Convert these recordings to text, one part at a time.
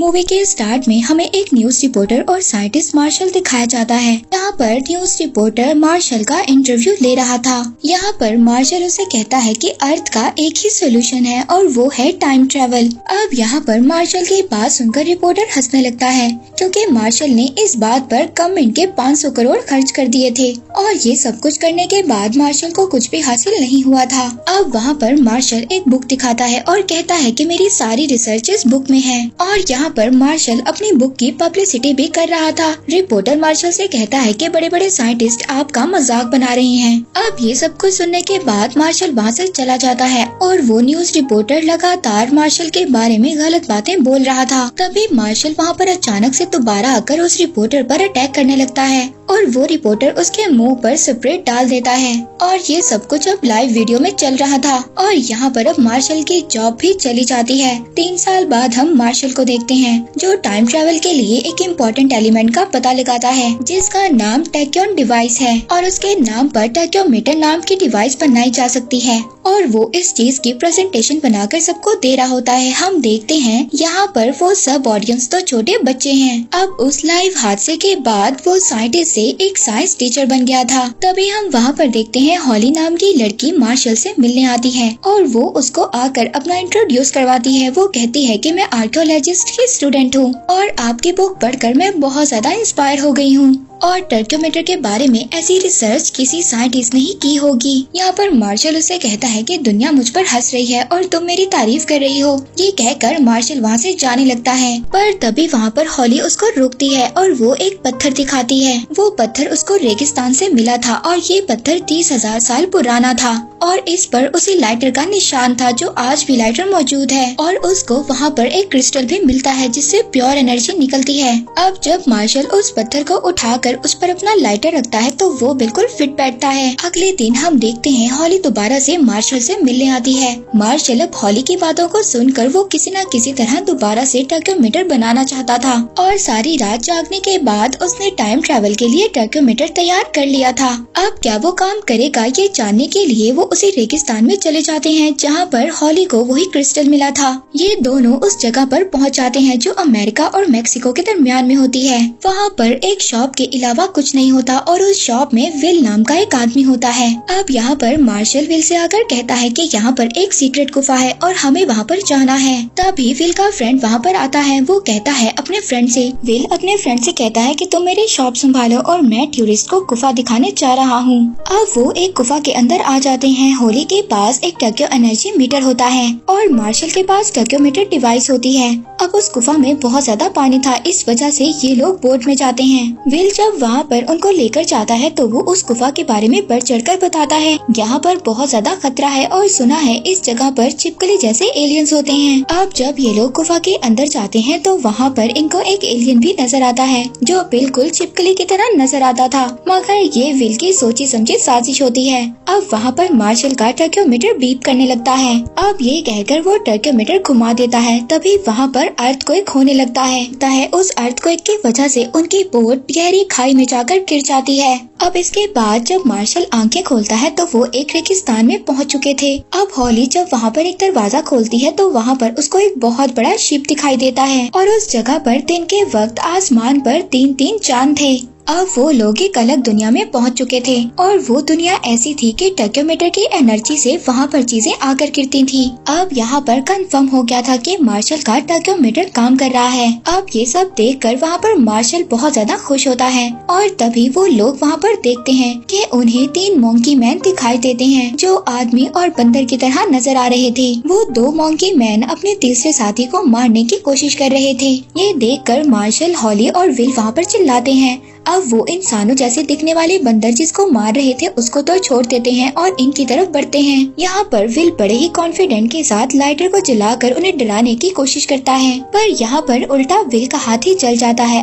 Movie के start में हमें एक न्यूज रिपोर्टर और साइंटिस्ट मार्शल दिखाया जाता है। यहाँ पर न्यूज रिपोर्टर मार्शल का इंटरव्यू ले रहा था। यहाँ पर मार्शल उसे कहता है कि अर्थ का एक ही सोल्यूशन है और वो है टाइम ट्रेवल। अब यहाँ पर मार्शल की बात सुनकर रिपोर्टर हंसने लगता है, क्योंकि मार्शल ने इस बात पर कम इनके 500 करोड़ खर्च कर दिए थे और ये सब कुछ करने के बाद मार्शल को कुछ भी हासिल नहीं हुआ था। अब वहाँ पर मार्शल एक बुक दिखाता है और कहता है कि मेरी सारी रिसर्च इस बुक में है और यहाँ पर मार्शल अपनी बुक की पब्लिसिटी भी कर रहा था। रिपोर्टर मार्शल से कहता है कि बड़े बड़े साइंटिस्ट आपका मजाक बना रहे हैं। अब ये सब कुछ सुनने के बाद मार्शल वहाँ से चला जाता है और वो न्यूज रिपोर्टर लगातार मार्शल के बारे में गलत बातें बोल रहा था। तभी मार्शल वहाँ पर अचानक से दोबारा आकर उस रिपोर्टर पर अटैक करने लगता है और वो रिपोर्टर उसके मुंह पर स्प्रे डाल देता है और ये सब कुछ अब लाइव वीडियो में चल रहा था। और यहाँ पर अब मार्शल की जॉब भी चली जाती है। 3 साल बाद हम मार्शल को देखते हैं जो टाइम ट्रेवल के लिए एक इम्पोर्टेंट एलिमेंट का पता लगाता है जिसका नाम टैक्योन डिवाइस है और उसके नाम पर टैक्योमीटर नाम की डिवाइस बनाई जा सकती है और वो इस चीज की प्रेजेंटेशन बनाकर सबको दे रहा होता है। हम देखते हैं यहाँ पर वो सब ऑडियंस तो छोटे बच्चे हैं। अब उस लाइव हादसे के बाद वो साइंटिस्ट से एक साइंस टीचर बन गया था। तभी हम वहाँ पर देखते हैं हॉली नाम की लड़की मार्शल से मिलने आती है और वो उसको आकर अपना इंट्रोड्यूस करवाती है। वो कहती है कि मैं आर्कियोलॉजिस्ट की स्टूडेंट हूँ और आपकी बुक पढ़कर मैं बहुत ज्यादा इंस्पायर हो गई हूँ और टर्क्योमीटर के बारे में ऐसी रिसर्च किसी साइंटिस्ट ने ही की होगी। यहाँ पर मार्शल उसे कहता है कि दुनिया मुझ पर हंस रही है और तुम मेरी तारीफ कर रही हो। ये कहकर मार्शल वहाँ से जाने लगता है, पर तभी वहाँ पर हॉली उसको रोकती है और वो एक पत्थर दिखाती है। वो पत्थर उसको रेगिस्तान से मिला था और ये पत्थर 30,000 साल पुराना था और इस पर उसी लाइटर का निशान था जो आज भी लाइटर मौजूद है और उसको वहाँ पर एक क्रिस्टल भी मिलता है जिससे प्योर एनर्जी निकलती है। अब जब मार्शल उस पत्थर को उठाकर उस पर अपना लाइटर रखता है तो वो बिल्कुल फिट बैठता है। अगले दिन हम देखते हैं हॉली दोबारा से मार्शल से मिलने आती है। मार्शल अब हॉली की बातों को सुनकर वो किसी न किसी तरह दोबारा से टर्क्योमीटर बनाना चाहता था और सारी रात जागने के बाद उसने टाइम ट्रैवल के लिए टर्क्योमीटर तैयार कर लिया था। अब क्या वो काम करेगा ये जानने के लिए वो उसी रेगिस्तान में चले जाते हैं जहाँ पर हॉली को वही क्रिस्टल मिला था। ये दोनों उस जगह पर पहुँच जाते हैं जो अमेरिका और मेक्सिको के दरमियान में होती है। वहाँ पर एक शॉप के अलावा कुछ नहीं होता और उस शॉप में विल नाम का एक आदमी होता है। अब यहाँ पर मार्शल विल से आकर कहता है कि यहाँ पर एक सीक्रेट गुफा है और हमें वहाँ पर जाना है। तभी विल का फ्रेंड वहाँ पर आता है। वो कहता है अपने फ्रेंड से, विल अपने फ्रेंड से कहता है कि तुम मेरी शॉप संभालो और मैं टूरिस्ट को गुफा दिखाने जा रहा हूँ। अब वो एक गुफा के अंदर आ जाते हैं। हॉली के पास एक टर्क्यो एनर्जी मीटर होता है और मार्शल के पास टर्क्योमीटर डिवाइस होती है। अब उस गुफा में बहुत ज्यादा पानी था, इस वजह से ये लोग बोट में जाते हैं। विल जब वहाँ पर उनको लेकर जाता है तो वो उस गुफा के बारे में बढ़ चढ़कर बताता है। यहाँ पर बहुत ज्यादा खतरा है और सुना है इस जगह पर छिपकली जैसे एलियंस होते हैं। अब जब ये लोग गुफा के अंदर जाते हैं तो वहाँ पर इनको एक एलियन भी नजर आता है जो बिल्कुल छिपकली की तरह नजर आता था, मगर ये विल की सोची समझी साजिश होती है। अब वहाँ पर मार्शल का टर्क्योमीटर बीप करने लगता है। अब ये कहकर वो टर्क्योमीटर घुमा देता है। तभी वहाँ पर अर्थक्वेक होने लगता है। उस अर्थक्वेक की वजह से उनकी बोट गहरी खाई में जाकर गिर जाती है। अब इसके बाद जब मार्शल आंखें खोलता है तो वो एक रेगिस्तान में पहुंच चुके थे। अब हॉली जब वहाँ पर एक दरवाजा खोलती है तो वहाँ पर उसको एक बहुत बड़ा शिप दिखाई देता है और उस जगह पर दिन के वक्त आसमान पर 3-3 चांद थे। अब वो लोग एक अलग दुनिया में पहुंच चुके थे और वो दुनिया ऐसी थी कि टर्क्योमीटर की एनर्जी से वहाँ पर चीजें आकर गिरती थी। अब यहाँ पर कंफर्म हो गया था कि मार्शल का टर्क्योमीटर काम कर रहा है। अब ये सब देखकर वहाँ पर मार्शल बहुत ज्यादा खुश होता है और तभी वो लोग वहाँ पर देखते हैं कि उन्हें 3 मॉन्की मैन दिखाई देते हैं जो आदमी और बंदर की तरह नजर आ रहे थे। वो 2 मॉन्की मैन अपने तीसरे साथी को मारने की कोशिश कर रहे थे। ये देखकर मार्शल, हॉली और विल वहाँ पर चिल्लाते हैं। अब वो इंसानों जैसे दिखने वाले बंदर जिसको मार रहे थे उसको तो छोड़ देते हैं और इनकी तरफ बढ़ते हैं। यहाँ पर विल बड़े ही कॉन्फिडेंट के साथ लाइटर को जलाकर उन्हें डराने की कोशिश करता है, पर यहाँ पर उल्टा विल का हाथ ही जल जाता है।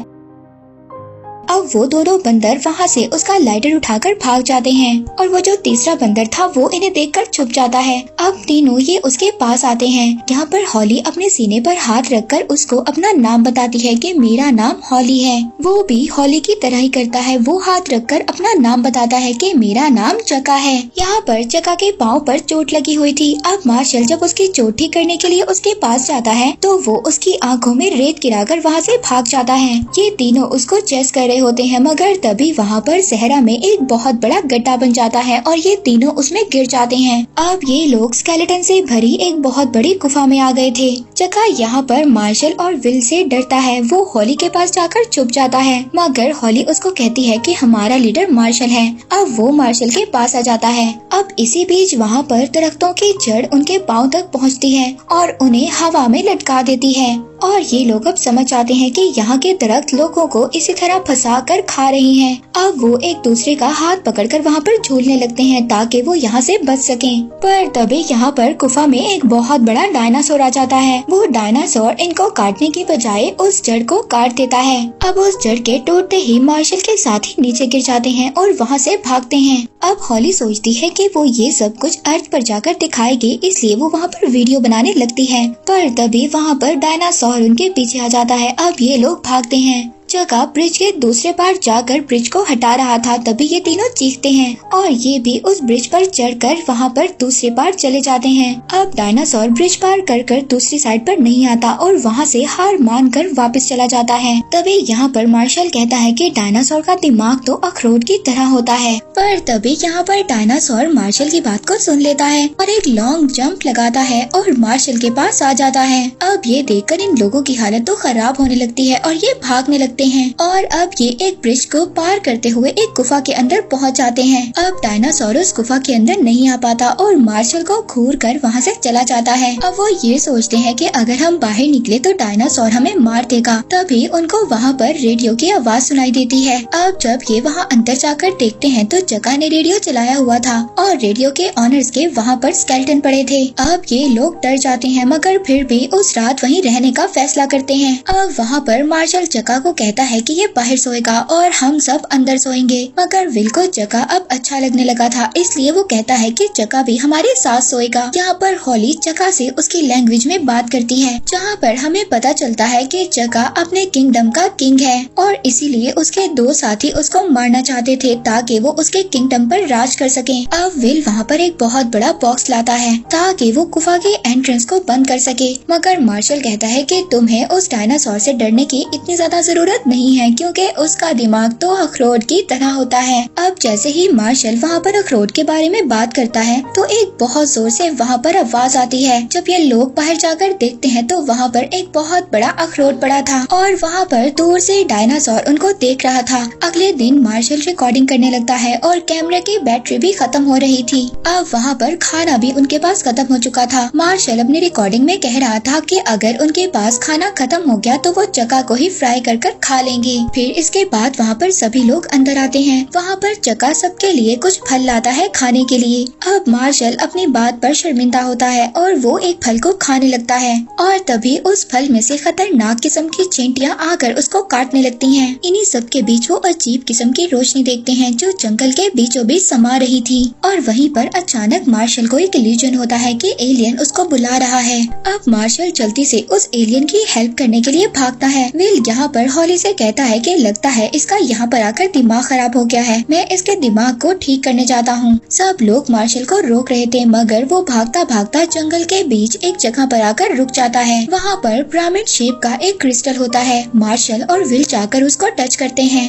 अब वो दोनों बंदर वहाँ से उसका लाइटर उठाकर भाग जाते हैं और वो जो तीसरा बंदर था वो इन्हें देखकर छुप जाता है। अब तीनों ये उसके पास आते हैं। यहाँ पर हॉली अपने सीने पर हाथ रखकर उसको अपना नाम बताती है कि मेरा नाम हॉली है। वो भी हॉली की तरह ही करता है, वो हाथ रखकर अपना नाम बताता है कि मेरा नाम चका है। यहाँ पर चका के पाँव पर चोट लगी हुई थी। अब मार्शल जब उसकी चोट ठीक करने के लिए उसके पास जाता है तो वो उसकी आंखों में रेत गिराकर वहाँ से भाग जाता है। ये तीनों उसको चेस कर रहे होते हैं मगर तभी वहाँ पर सहरा में एक बहुत बड़ा गड्ढा बन जाता है और ये तीनों उसमें गिर जाते हैं। अब ये लोग स्केलेटन से भरी एक बहुत बड़ी गुफा में आ गए थे। चका यहाँ पर मार्शल और विल से डरता है। वो हॉली के पास जाकर छुप जाता है मगर हॉली उसको कहती है कि हमारा लीडर मार्शल है। अब वो मार्शल के पास आ जाता है। अब इसी बीच वहाँ पर दरख्तों की जड़ उनके पाँव तक पहुँचती है और उन्हें हवा में लटका देती है और ये लोग अब समझ जाते हैं कि यहाँ के दरख्त लोगों को इसी तरह फंसा कर खा रही हैं। अब वो एक दूसरे का हाथ पकड़कर वहाँ पर झूलने लगते हैं ताकि वो यहाँ से बच सकें। पर तभी यहाँ पर गुफा में एक बहुत बड़ा डायनासोर आ जाता है। वो डायनासोर इनको काटने की बजाय उस जड़ को काट देता है। अब उस जड़ के टूटते ही मार्शल के साथ ही नीचे गिर जाते हैं और वहाँ से भागते हैं। अब हॉली सोचती है कि वो ये सब कुछ अर्थ पर जाकर दिखाएगी, इसलिए वो वहाँ पर वीडियो बनाने लगती है। पर तभी वहाँ पर डायनासोर और उनके पीछे आ जाता है। अब ये लोग भागते हैं। चका ब्रिज के दूसरे पार जाकर ब्रिज को हटा रहा था, तभी ये तीनों चीखते हैं और ये भी उस ब्रिज पर चढ़कर वहाँ पर दूसरे पार चले जाते हैं। अब डायनासोर ब्रिज पार कर दूसरी साइड पर नहीं आता और वहाँ से हार मानकर वापस चला जाता है। तभी यहाँ पर मार्शल कहता है कि डायनासोर का दिमाग तो अखरोट की तरह होता है। पर तभी यहाँ पर डायनासोर मार्शल की बात को सुन लेता है और एक लॉन्ग जंप लगाता है और मार्शल के पास आ जाता है। अब ये देखकर इन लोगों की हालत तो खराब होने लगती है और ये भागने लगते हैं और अब ये एक ब्रिज को पार करते हुए एक गुफा के अंदर पहुंच जाते हैं। अब डायनासोर उस गुफा के अंदर नहीं आ पाता और मार्शल को घूर कर वहाँ से चला जाता है। अब वो ये सोचते हैं कि अगर हम बाहर निकले तो डायनासोर हमें मार देगा। तभी उनको वहाँ पर रेडियो की आवाज सुनाई देती है। अब जब ये वहाँ अंदर जाकर देखते हैं तो चका ने रेडियो चलाया हुआ था और रेडियो के ऑनर्स के वहाँ पर स्केलेटन पड़े थे। अब ये लोग डर जाते हैं मगर फिर भी उस रात वहीं रहने का फैसला करते हैं। अब वहाँ पर मार्शल चका को कहता है कि ये बाहर सोएगा और हम सब अंदर सोएंगे, मगर विल को चका अब अच्छा लगने लगा था, इसलिए वो कहता है कि चका भी हमारे साथ सोएगा। यहाँ पर हॉली चका से उसकी लैंग्वेज में बात करती है, जहाँ पर हमें पता चलता है कि चका अपने किंगडम का किंग है और इसीलिए उसके दो साथी उसको मारना चाहते थे ताकि वो उसके किंगडम पर राज कर सके। अब विल वहाँ पर एक बहुत बड़ा बॉक्स लाता है ताकि वो गुफा के एंट्रेंस को बंद कर सके, मगर मार्शल कहता है कि तुम्हें उस डायनासोर से डरने की इतनी ज्यादा जरूरत नहीं है क्योंकि उसका दिमाग तो अखरोट की तरह होता है। अब जैसे ही मार्शल वहाँ पर अखरोट के बारे में बात करता है तो एक बहुत जोर से वहाँ पर आवाज आती है। जब ये लोग बाहर जाकर देखते हैं तो वहाँ पर एक बहुत बड़ा अखरोट पड़ा था और वहाँ पर दूर से डायनासोर उनको देख रहा था। अगले दिन मार्शल रिकॉर्डिंग करने लगता है और कैमरे की बैटरी भी खत्म हो रही थी। अब वहाँ पर खाना भी उनके पास खत्म हो चुका था। मार्शल अपनी रिकॉर्डिंग में कह रहा था कि अगर उनके पास खाना खत्म हो गया तो वो चका को ही फ्राई कर खा लेंगे। फिर इसके बाद वहाँ पर सभी लोग अंदर आते हैं। वहाँ पर चका सबके लिए कुछ फल लाता है खाने के लिए। अब मार्शल अपनी बात पर शर्मिंदा होता है और वो एक फल को खाने लगता है और तभी उस फल में से खतरनाक किस्म की चींटियां आकर उसको काटने लगती हैं। इन्हीं सब के बीच वो अजीब किस्म की रोशनी देखते हैं जो जंगल के बीचों बीच समा रही थी और वहीं पर अचानक मार्शल को एक इल्यूजन होता है कि एलियन उसको बुला रहा है। अब मार्शल जल्दी से उस एलियन की हेल्प करने के लिए भागता है। विल यहाँ पर हॉली से कहता है कि लगता है इसका यहाँ पर आकर दिमाग खराब हो गया है, मैं इसके दिमाग को ठीक करने जाता हूँ। सब लोग मार्शल को रोक रहे थे मगर वो भागता भागता जंगल के बीच एक जगह पर आकर रुक जाता है। वहाँ पर पिरामिड शेप का एक क्रिस्टल होता है। मार्शल और विल जाकर उसको टच करते हैं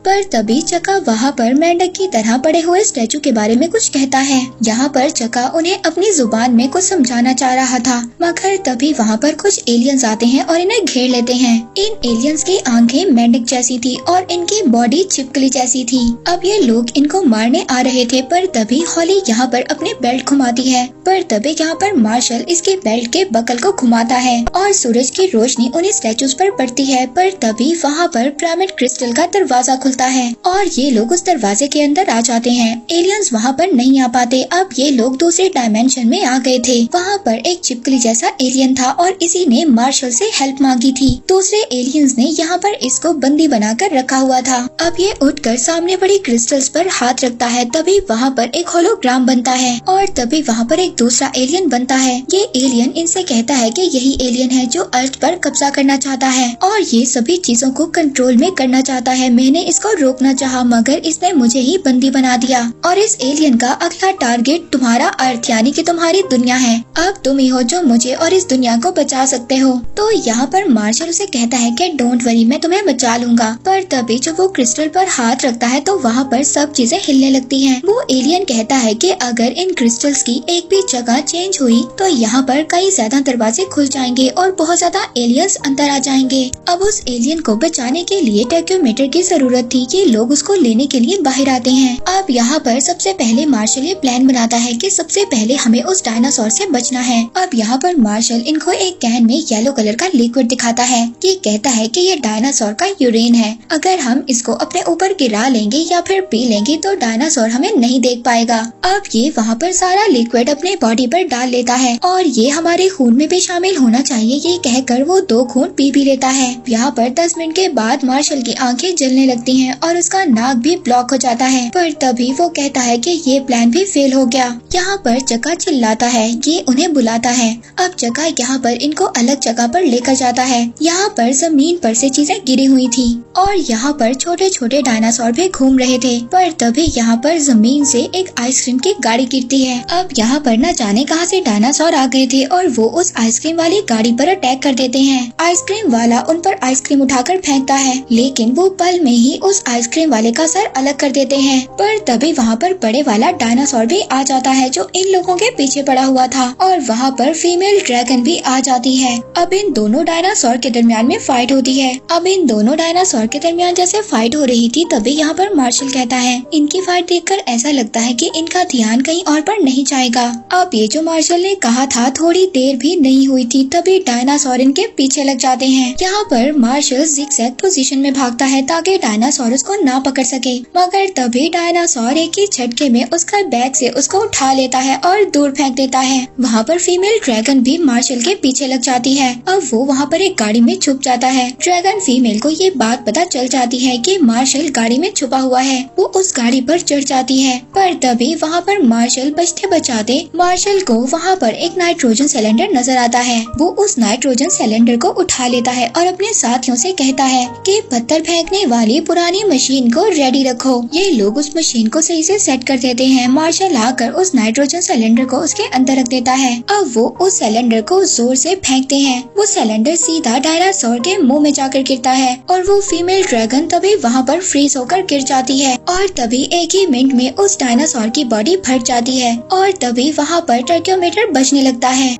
पर तभी चका वहाँ पर मेंढक की तरह पड़े हुए स्टैचू के बारे में कुछ कहता है। यहाँ पर चका उन्हें अपनी जुबान में कुछ समझाना चाह रहा था मगर तभी वहाँ पर कुछ एलियंस आते हैं और इन्हें घेर लेते हैं। इन एलियंस की आंखें मेंढक जैसी थी और इनकी बॉडी छिपकली जैसी थी। अब ये लोग इनको मारने आ रहे थे पर तभी हॉली यहाँ पर अपने बेल्ट घुमाती है। पर तभी यहाँ पर मार्शल इसके बेल्ट के बकल को घुमाता है और सूरज की रोशनी उन्हें स्टैचूज पर पड़ती है। पर तभी वहाँ पर पिरामिड क्रिस्टल का दरवाजा खुल खोलता है और ये लोग उस दरवाजे के अंदर आ जाते हैं। एलियंस वहाँ पर नहीं आ पाते। अब ये लोग दूसरे डायमेंशन में आ गए थे। वहाँ पर एक चिपकली जैसा एलियन था और इसी ने मार्शल से हेल्प मांगी थी। दूसरे एलियंस ने यहाँ पर इसको बंदी बनाकर रखा हुआ था। अब ये उठकर सामने पड़ी क्रिस्टल्स पर हाथ रखता है। तभी वहाँ पर एक होलोग्राम बनता है और तभी वहाँ पर एक दूसरा एलियन बनता है। ये एलियन इनसे कहता है कि यही एलियन है जो अर्थ पर कब्जा करना चाहता है और ये सभी चीजों को कंट्रोल में करना चाहता है। मैंने इसको रोकना चाहा मगर इसने मुझे ही बंदी बना दिया और इस एलियन का अगला टारगेट तुम्हारा अर्थ यानी कि तुम्हारी दुनिया है। अब तुम ही हो जो मुझे और इस दुनिया को बचा सकते हो। तो यहाँ पर मार्शल उसे कहता है कि डोंट वरी, मैं तुम्हें बचा लूंगा। पर तभी जब वो क्रिस्टल पर हाथ रखता है तो वहाँ पर सब चीजें हिलने लगती हैं। वो एलियन कहता है कि अगर इन क्रिस्टल्स की एक भी जगह चेंज हुई तो यहाँ पर कई ज्यादा दरवाजे खुल जाएंगे और बहुत ज्यादा एलियंस अंदर आ जाएंगे। अब उस एलियन को बचाने के लिए टैक्योमीटर की जरूरत थी। ये लोग उसको लेने के लिए बाहर आते हैं। अब यहाँ पर सबसे पहले मार्शल ये प्लान बनाता है कि सबसे पहले हमें उस डायनासोर से बचना है। अब यहाँ पर मार्शल इनको एक कैन में येलो कलर का लिक्विड दिखाता है। ये कहता है कि ये डायनासोर का यूरिन है। अगर हम इसको अपने ऊपर गिरा लेंगे या फिर पी लेंगे तो डायनासोर हमें नहीं देख पाएगा। अब ये वहाँ पर सारा लिक्विड अपने बॉडी पर डाल लेता है और ये हमारे खून में भी शामिल होना चाहिए ये कहकर वो 2 खून पी भी लेता है। यहाँ पर 10 मिनट के बाद मार्शल की आंखें जलने लगती हैं और उसका नाक भी ब्लॉक हो जाता है। पर तभी वो कहता है कि ये प्लान भी फेल हो गया। यहाँ पर चका चिल्लाता है, ये उन्हें बुलाता है। अब चका यहाँ पर इनको अलग जगह पर लेकर जाता है। यहाँ पर जमीन पर से चीजें गिरी हुई थी और यहाँ पर छोटे छोटे डायनासोर भी घूम रहे थे। पर तभी यहाँ पर जमीन से एक आइसक्रीम की गाड़ी गिरती है। अब यहाँ पर न जाने कहाँ से डायनासोर आ गए थे और वो उस आइसक्रीम वाली गाड़ी पर अटैक कर देते हैं। आइसक्रीम वाला उन पर आइसक्रीम उठाकर फेंकता है लेकिन वो पल में ही उस आइसक्रीम वाले का सर अलग कर देते हैं। पर तभी वहाँ पर बड़े वाला डायनासोर भी आ जाता है जो इन लोगों के पीछे पड़ा हुआ था और वहाँ पर फीमेल ड्रैगन भी आ जाती है। अब इन दोनों डायनासोर के दरमियान में फाइट होती है। अब इन दोनों डायनासोर के दरमियान जैसे फाइट हो रही थी तभी यहाँ पर मार्शल कहता है, इनकी फाइट देखकर ऐसा लगता है कि इनका ध्यान कहीं और पर नहीं जाएगा। अब ये जो मार्शल ने कहा था थोड़ी देर भी नहीं हुई थी तभी डायनासोर इनके पीछे लग जाते हैं। यहाँ पर मार्शल जिगजैग पोजीशन में भागता है ताकि डायनासोर उसको ना पकड़ सके मगर तभी डायनासोर एक ही झटके में उसका बैग से उसको उठा लेता है और दूर फेंक देता है। वहाँ पर फीमेल ड्रैगन भी मार्शल के पीछे लग जाती है। अब वो वहाँ पर एक गाड़ी में छुप जाता है। ड्रैगन फीमेल को ये बात पता चल जाती है कि मार्शल गाड़ी में छुपा हुआ है। वो उस गाड़ी पर चढ़ जाती है पर तभी वहाँ पर मार्शल बचते बचाते मार्शल को वहाँ पर एक नाइट्रोजन सिलेंडर नजर आता है। वो उस नाइट्रोजन सिलेंडर को उठा लेता है और अपने साथियों से कहता है कि पत्थर फेंकने वाली पुरानी मशीन को रेडी रखो। ये लोग उस मशीन को सही से सेट कर देते हैं। मार्शल आकर उस नाइट्रोजन सिलेंडर को उसके अंदर रख देता है। अब वो उस सिलेंडर को जोर से फेंकते हैं। वो सिलेंडर सीधा डायनासोर के मुंह में जाकर गिरता है और वो फीमेल ड्रैगन तभी वहाँ पर फ्रीज होकर गिर जाती है और तभी एक ही मिनट में उस डायनासोर की बॉडी फट जाती है और तभी वहाँ पर टर्क्योमीटर बजने लगता है।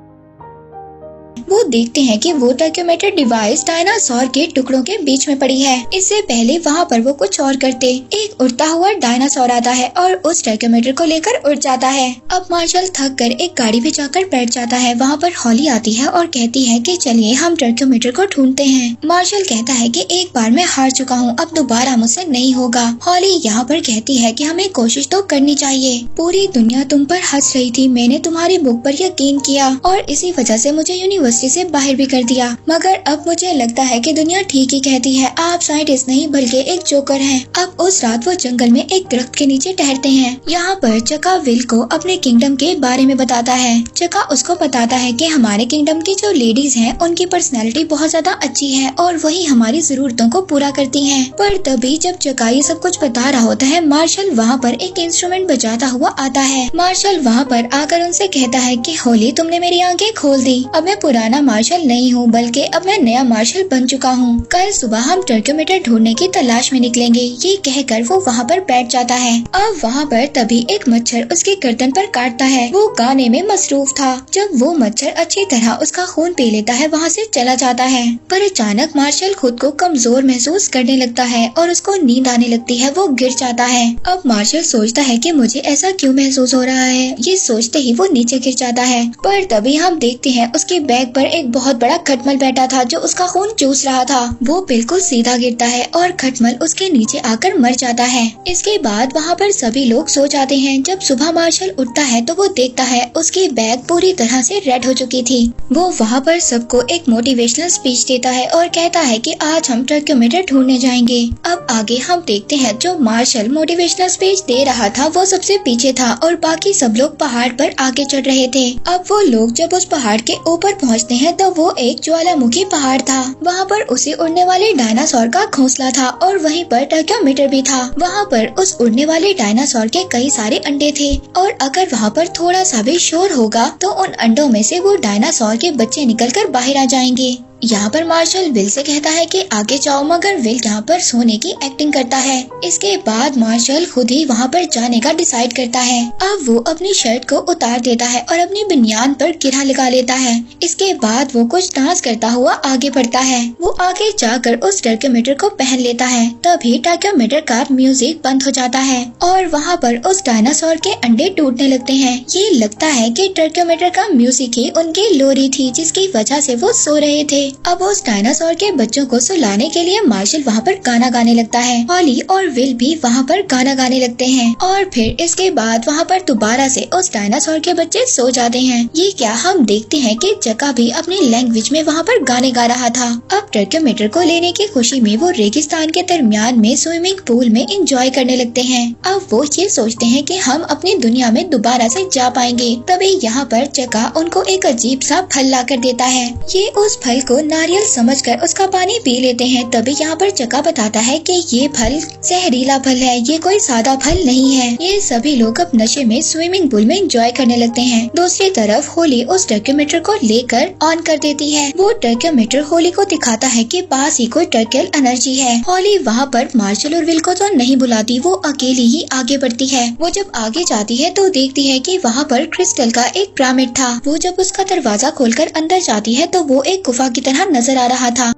वो देखते हैं कि वो टर्क्योमीटर डिवाइस डायनासोर के टुकड़ों के बीच में पड़ी है। इससे पहले वहाँ पर वो कुछ और करते। एक उड़ता हुआ डायनासोर आता है और उस टर्क्योमीटर को लेकर उड़ जाता है। अब मार्शल थक कर एक गाड़ी में जाकर बैठ जाता है। वहाँ पर हॉली आती है और कहती है कि चलिए हम टर्क्योमीटर को ढूंढते हैं। मार्शल कहता है कि एक बार मैं हार चुका हूँ, अब दोबारा मुझसे नहीं होगा। हॉली यहाँ पर कहती है कि हमें कोशिश तो करनी चाहिए। पूरी दुनिया तुम पर हंस रही थी, मैंने तुम्हारी बुक पर यकीन किया और इसी वजह से मुझे यूनिवर्सिटी से बाहर भी कर दिया। मगर अब मुझे लगता है कि दुनिया ठीक ही कहती है, आप साइंटिस्ट नहीं बल्कि एक जोकर हैं। अब उस रात वो जंगल में एक दरख्त के नीचे ठहरते हैं। यहाँ पर चका विल को अपने किंगडम के बारे में बताता है। चका उसको बताता है कि हमारे किंगडम की जो लेडीज हैं उनकी पर्सनैलिटी बहुत ज्यादा अच्छी है और वही हमारी जरूरतों को पूरा करती हैं। पर तभी जब चका ये सब कुछ बता रहा होता है मार्शल वहाँ पर एक इंस्ट्रूमेंट बजाता हुआ आता है। मार्शल वहाँ पर आकर उनसे कहता है कि होली तुमने मेरी आंखें खोल दी, अब मैं पुराना मार्शल नहीं हूँ बल्कि अब मैं नया मार्शल बन चुका हूँ। कल सुबह हम टर्क्योमीटर ढूंढने की तलाश में निकलेंगे। ये कहकर वो वहाँ पर बैठ जाता है। अब वहाँ पर तभी एक मच्छर उसके गर्दन पर काटता है। वो गाने में मसरूफ था। जब वो मच्छर अच्छी तरह उसका खून पी लेता है वहाँ से चला जाता है। पर अचानक मार्शल खुद को कमजोर महसूस करने लगता है और उसको नींद आने लगती है। वो गिर जाता है। अब मार्शल सोचता है कि मुझे ऐसा क्यों महसूस हो रहा है। ये सोचते ही वो नीचे गिर जाता है। पर तभी हम देखते हैं उसके बैग पर एक बहुत बड़ा खटमल बैठा था जो उसका खून चूस रहा था। वो बिल्कुल सीधा गिरता है और खटमल उसके नीचे आकर मर जाता है। इसके बाद वहाँ पर सभी लोग सो जाते हैं। जब सुबह मार्शल उठता है तो वो देखता है उसकी बैग पूरी तरह से रेड हो चुकी थी। वो वहाँ पर सबको एक मोटिवेशनल स्पीच देता है और कहता है कि आज हम ट्रैकोमीटर ढूंढने जाएंगे। अब आगे हम देखते हैं जो मार्शल मोटिवेशनल स्पीच दे रहा था वो सबसे पीछे था और बाकी सब लोग पहाड़ पर आगे चढ़ रहे थे। अब वो लोग जब उस पहाड़ के ऊपर पहुँचते हैं तो वो एक ज्वालामुखी पहाड़ था। वहाँ पर उसे उड़ने वाले डायनासोर का घोंसला था और वहीं पर ट्रैकोमीटर भी था। वहाँ पर उस उड़ने वाले डायनासोर के कई सारे अंडे थे और अगर वहाँ पर थोड़ा सा भी शोर होगा तो उन अंडों में से वो डायनासोर के बच्चे निकलकर बाहर आ जाएंगे। यहाँ पर मार्शल विल से कहता है कि आगे जाओ, मगर विल यहाँ पर सोने की एक्टिंग करता है। इसके बाद मार्शल खुद ही वहाँ पर जाने का डिसाइड करता है। अब वो अपनी शर्ट को उतार देता है और अपनी बनियान पर गिरा लगा लेता है। इसके बाद वो कुछ डांस करता हुआ आगे बढ़ता है। वो आगे जाकर उस ट्रैकोमीटर को पहन लेता है। तभी ट्रैकोमीटर का म्यूजिक बंद हो जाता है और वहाँ पर उस डायनासोर के अंडे टूटने लगते हैं। ये लगता है कि ट्रैकोमीटर का म्यूजिक ही उनकी लोरी थी जिसकी वजह से वो सो रहे थे। अब उस डायनासोर के बच्चों को सुलाने के लिए मार्शल वहाँ पर गाना गाने लगता है। हॉली और विल भी वहाँ पर गाना गाने लगते हैं और फिर इसके बाद वहाँ पर दोबारा से उस डायनासोर के बच्चे सो जाते हैं। ये क्या, हम देखते हैं कि चका भी अपनी लैंग्वेज में वहाँ पर गाने गा रहा था। अब ट्रैकोमीटर को लेने की खुशी में वो रेगिस्तान के दरमियान में स्विमिंग पूल में एंजॉय करने लगते हैं। अब वो ये सोचते हैं कि हम अपनी दुनिया में दोबारा से जा पाएंगे। तभी यहाँ पर चका उनको एक अजीब सा फल ला कर देता है। ये उस फल को नारियल समझकर उसका पानी पी लेते हैं। तभी यहाँ पर चका बताता है कि ये फल जहरीला फल है, ये कोई सादा फल नहीं है। ये सभी लोग अब नशे में स्विमिंग पूल में एंजॉय करने लगते हैं। दूसरी तरफ होली उस ट्रैकोमीटर को लेकर ऑन कर देती है। वो ट्रैकोमीटर होली को दिखाता है कि पास ही कोई ट्रैकल एनर्जी है। होली वहाँ पर मार्शल और विल को तो नहीं बुलाती, वो अकेली ही आगे बढ़ती है। वो जब आगे जाती है तो देखती है कि वहाँ पर क्रिस्टल का एक पिरामिड था। वो जब उसका दरवाजा खोलकर अंदर जाती है तो वो एक गुफा की तरह नजर आ रहा था।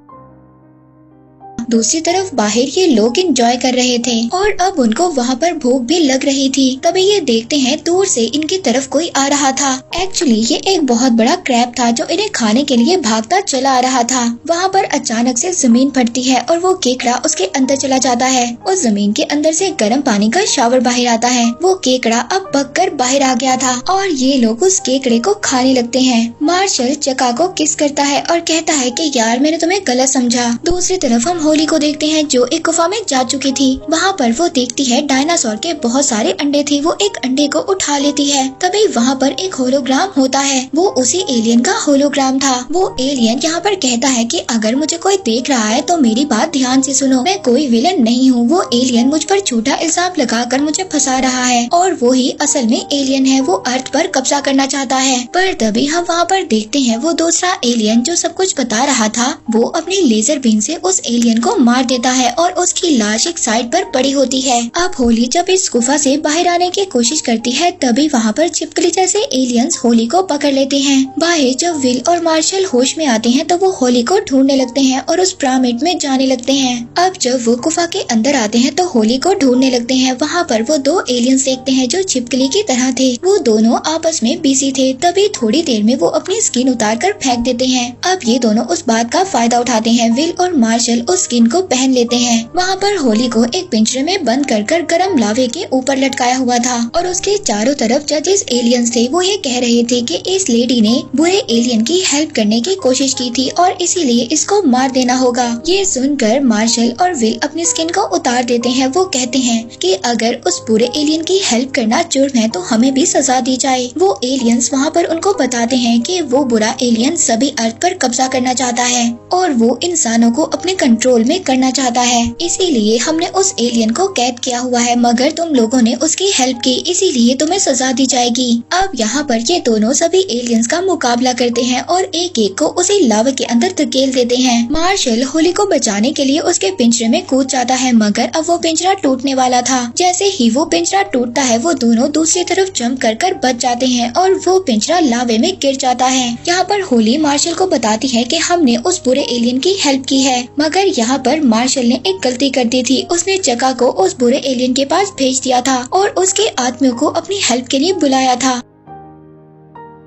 दूसरी तरफ बाहर ये लोग एंजॉय कर रहे थे और अब उनको वहाँ पर भूख भी लग रही थी। तभी ये देखते हैं दूर से इनकी तरफ कोई आ रहा था। एक्चुअली ये एक बहुत बड़ा क्रैब था जो इन्हें खाने के लिए भागता चला आ रहा था। वहाँ पर अचानक से जमीन फटती है और वो केकड़ा उसके अंदर चला जाता है। उस जमीन के अंदर से गर्म पानी का शावर बाहर आता है। वो केकड़ा अब पककर बाहर आ गया था और ये लोग उस केकड़े को खाने लगते हैं। मार्शल चका को किस करता है और कहता है कि यार मैंने तुम्हें गलत समझा। दूसरी तरफ हम होली को देखते हैं जो एक गुफा में जा चुकी थी। वहाँ पर वो देखती है डायनासोर के बहुत सारे अंडे थे। वो एक अंडे को उठा लेती है। तभी वहाँ पर एक होलोग्राम होता है। वो उसी एलियन का होलोग्राम था। वो एलियन यहाँ पर कहता है कि अगर मुझे कोई देख रहा है तो मेरी बात ध्यान से सुनो, मैं कोई विलन नहीं हूँ। वो एलियन मुझ पर झूठा इल्जाम लगाकर मुझे फंसा रहा है और वो ही असल में एलियन है। वो अर्थ पर कब्जा करना चाहता है। पर तभी हम वहाँ पर देखते हैं वो दूसरा एलियन जो सब कुछ बता रहा था वो अपनी लेजर बीन से उस एलियन को मार देता है और उसकी लाश एक साइड पर पड़ी होती है। अब होली जब इस गुफा से बाहर आने की कोशिश करती है तभी वहाँ पर छिपकली जैसे एलियंस होली को पकड़ लेते हैं। बाहर जब विल और मार्शल होश में आते हैं तो वो होली को ढूंढने लगते हैं और उस पिरामिड में जाने लगते हैं। अब जब वो गुफा के अंदर आते हैं तो होली को ढूंढने लगते हैं। वहाँ पर वो दो एलियंस देखते हैं जो छिपकली की तरह थे। वो दोनों आपस में बिजी थे। तभी थोड़ी देर में वो अपनी स्किन उतार कर फेंक देते हैं। अब ये दोनों उस बात का फायदा उठाते हैं। विल और मार्शल उस स्किन को पहन लेते हैं। वहाँ पर होली को एक पिंजरे में बंद कर गरम लावे के ऊपर लटकाया हुआ था और उसके चारों तरफ जजेस एलियंस थे। वो ये कह रहे थे कि इस लेडी ने बुरे एलियन की हेल्प करने की कोशिश की थी और इसीलिए इसको मार देना होगा। ये सुनकर मार्शल और विल अपनी स्किन को उतार देते हैं। वो कहते हैं कि अगर उस बुरे एलियन की हेल्प करना जुर्म है तो हमें भी सजा दी जाए। वो एलियंस वहाँ पर उनको बताते हैं कि वो बुरा एलियन सभी अर्थ पर कब्जा करना चाहता है और वो इंसानों को अपने कंट्रोल में करना चाहता है। इसीलिए हमने उस एलियन को कैद किया हुआ है, मगर तुम लोगों ने उसकी हेल्प की, इसीलिए तुम्हें सजा दी जाएगी। अब यहाँ पर ये दोनों सभी एलियंस का मुकाबला करते हैं और एक एक को उसी लावा के अंदर धकेल देते हैं। मार्शल होली को बचाने के लिए उसके पिंजरे में कूद जाता है, मगर अब वो पिंजरा टूटने वाला था। जैसे ही वो पिंजरा टूटता है वो दोनों दूसरी तरफ जंप कर बच जाते हैं और वो पिंजरा लावे में गिर जाता है। यहाँ पर होली मार्शल को बताती है कि हमने उस बुरे एलियन की हेल्प की है, मगर यहाँ पर मार्शल ने एक गलती कर दी थी। उसने चका को उस बुरे एलियन के पास भेज दिया था और उसके आदमियों को अपनी हेल्प के लिए बुलाया था।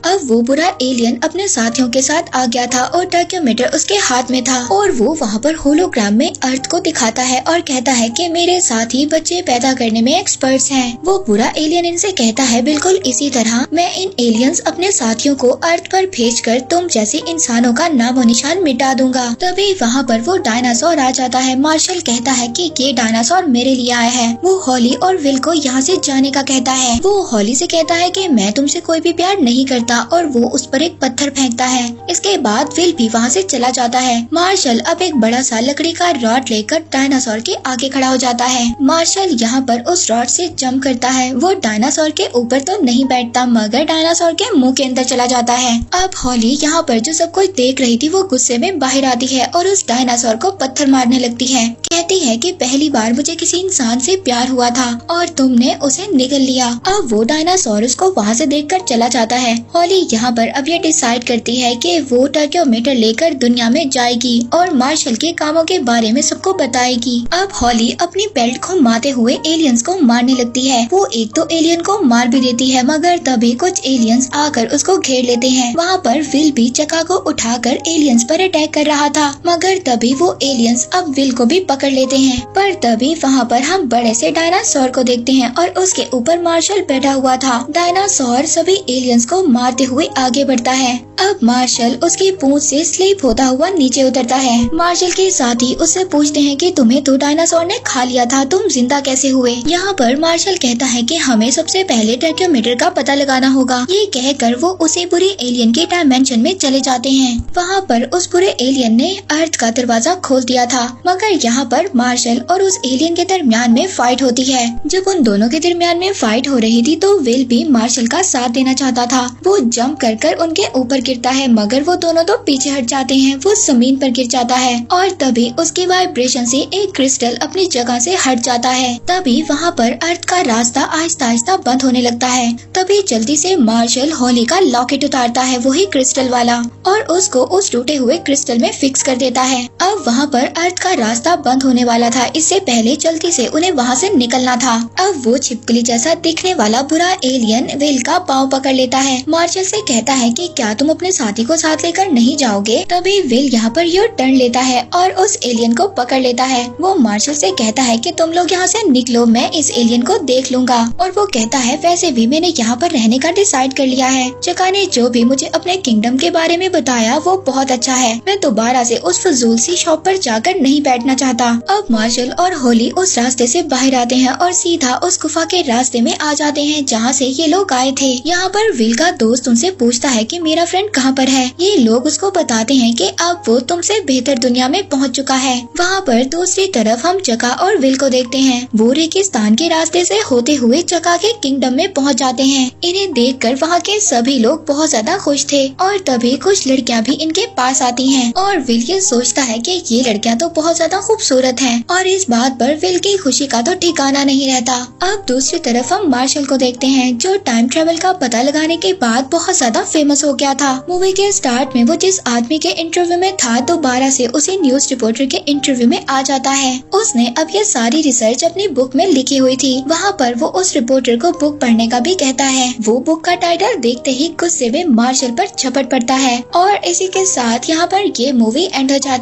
अब वो बुरा एलियन अपने साथियों के साथ आ गया था और टर्क्योमीटर उसके हाथ में था और वो वहाँ पर होलोग्राम में अर्थ को दिखाता है और कहता है कि मेरे साथी बच्चे पैदा करने में एक्सपर्ट्स हैं। वो बुरा एलियन इनसे कहता है बिल्कुल इसी तरह मैं इन एलियंस अपने साथियों को अर्थ पर भेजकर तुम जैसे इंसानों का नामो निशान मिटा दूंगा। तभी वहाँ पर वो डायनासोर आ जाता है। मार्शल कहता है कि ये डायनासोर मेरे लिए आया है। वो हॉली और विल को यहाँ से जाने का कहता है। वो हॉली से कहता है कि मैं तुमसे कोई भी प्यार नहीं करता और वो उस पर एक पत्थर फेंकता है। इसके बाद विल भी वहाँ से चला जाता है। मार्शल अब एक बड़ा सा लकड़ी का रॉड लेकर डायनासोर के आगे खड़ा हो जाता है। मार्शल यहाँ पर उस रॉड से जंप करता है। वो डायनासोर के ऊपर तो नहीं बैठता मगर डायनासोर के मुंह के अंदर चला जाता है। अब हॉली यहाँ पर जो सब कुछ देख रही थी वो गुस्से में बाहर आती है और उस डायनासोर को पत्थर मारने लगती है। कहती है कि पहली बार मुझे किसी इंसान से प्यार हुआ था और तुमने उसे निगल लिया। अब वो डायनासोर उसको वहाँ से देखकर चला जाता है। हॉली यहाँ पर अब ये डिसाइड करती है कि वो टर्क्योमीटर लेकर दुनिया में जाएगी और मार्शल के कामों के बारे में सबको बताएगी। अब हॉली अपनी बेल्ट घुमाते हुए एलियंस को मारने लगती है। वो एक तो एलियन को मार भी देती है मगर तभी कुछ एलियंस आकर उसको घेर लेते हैं। वहाँ पर विल भी चक्का को उठाकर एलियंस पर अटैक कर रहा था मगर तभी वो एलियंस अब विल को भी पकड़ लेते हैं। पर तभी वहाँ पर हम बड़े से डायनासोर को देखते हैं और उसके ऊपर मार्शल बैठा हुआ था। डायनासोर सभी एलियंस को मारते हुए आगे बढ़ता है। अब मार्शल उसकी पूंछ से स्लिप होता हुआ नीचे उतरता है। मार्शल के साथी उससे पूछते हैं कि तुम्हें तो डायनासोर ने खा लिया था, तुम जिंदा कैसे हुए? यहाँ पर मार्शल कहता है कि हमें सबसे पहले टर्क्योमीटर का पता लगाना होगा। ये कहकर वो उसी बुरे एलियन के डायमेंशन में चले जाते हैं। वहाँ पर उस बुरे एलियन ने अर्थ का दरवाजा खोल दिया था मगर यहाँ पर मार्शल और उस एलियन के दरमियान में फाइट होती है। जब उन दोनों के दरमियान में फाइट हो रही थी तो विल भी मार्शल का साथ देना चाहता था। वो जंप कर उनके ऊपर गिरता है मगर वो दोनों तो पीछे हट जाते हैं। वो जमीन पर गिर जाता है और तभी उसकी वाइब्रेशन से एक क्रिस्टल अपनी जगह से हट जाता है। तभी वहाँ पर अर्थ का रास्ता आहिस्ता आहिस्ता बंद होने लगता है। तभी जल्दी से मार्शल हॉली का लॉकेट उतारता है, वही क्रिस्टल वाला, और उसको उस टूटे हुए क्रिस्टल में फिक्स कर देता है। अब वहाँ पर अर्थ का रास्ता बंद होने वाला था, इससे पहले जल्दी से उन्हें वहाँ से निकलना था। अब वो छिपकली जैसा दिखने वाला बुरा एलियन विल का पाँव पकड़ लेता है। मार्शल से कहता है कि क्या तुम अपने साथी को साथ लेकर नहीं जाओगे? तभी विल यहाँ पर यू टर्न लेता है और उस एलियन को पकड़ लेता है। वो मार्शल से कहता है कि तुम लोग यहाँ से निकलो, मैं इस एलियन को देख लूंगा। और वो कहता है वैसे भी मैंने यहाँ पर रहने का डिसाइड कर लिया है। चका ने जो भी मुझे अपने किंगडम के बारे में बताया वो बहुत अच्छा है। मैं दोबारा से उस फजूल सी शॉप पर जाकर नहीं बैठना चाहता। अब मार्शल और होली उस रास्ते से बाहर आते हैं और सीधा उस गुफा के रास्ते में आ जाते हैं जहाँ से ये लोग आए थे। यहाँ पर विल का दोस्त उनसे पूछता है कि मेरा फ्रेंड कहाँ पर है। ये लोग उसको बताते हैं कि अब वो तुमसे बेहतर दुनिया में पहुँच चुका है। वहाँ पर दूसरी तरफ हम चका और विल को देखते हैं। वो रेगिस्तान के रास्ते से होते हुए चका के किंगडम में पहुँच जाते हैं। इन्हें देखकर वहाँ के सभी लोग बहुत ज्यादा खुश थे और तभी कुछ लड़कियाँ भी इनके पास आती हैं और विल ये सोचता है कि ये लड़कियाँ तो बहुत ज्यादा खूबसूरत हैं और इस बात पर विल की खुशी का तो ठिकाना नहीं रहता। अब दूसरी तरफ हम मार्शल को देखते हैं जो टाइम ट्रेवल का पता लगाने के बाद बहुत ज्यादा फेमस हो गया था। मूवी के स्टार्ट में वो जिस आदमी के इंटरव्यू में था दोबारा से उसी न्यूज रिपोर्टर के इंटरव्यू में आ जाता है। उसने अब ये सारी रिसर्च अपनी बुक में लिखी हुई थी। वहाँ पर वो उस रिपोर्टर को बुक पढ़ने का भी कहता है। वो बुक का टाइटल देखते ही गुस्से में मार्शल पर झपट पड़ता है और इसी के साथ यहाँ पर ये मूवी एंड हो जाती है।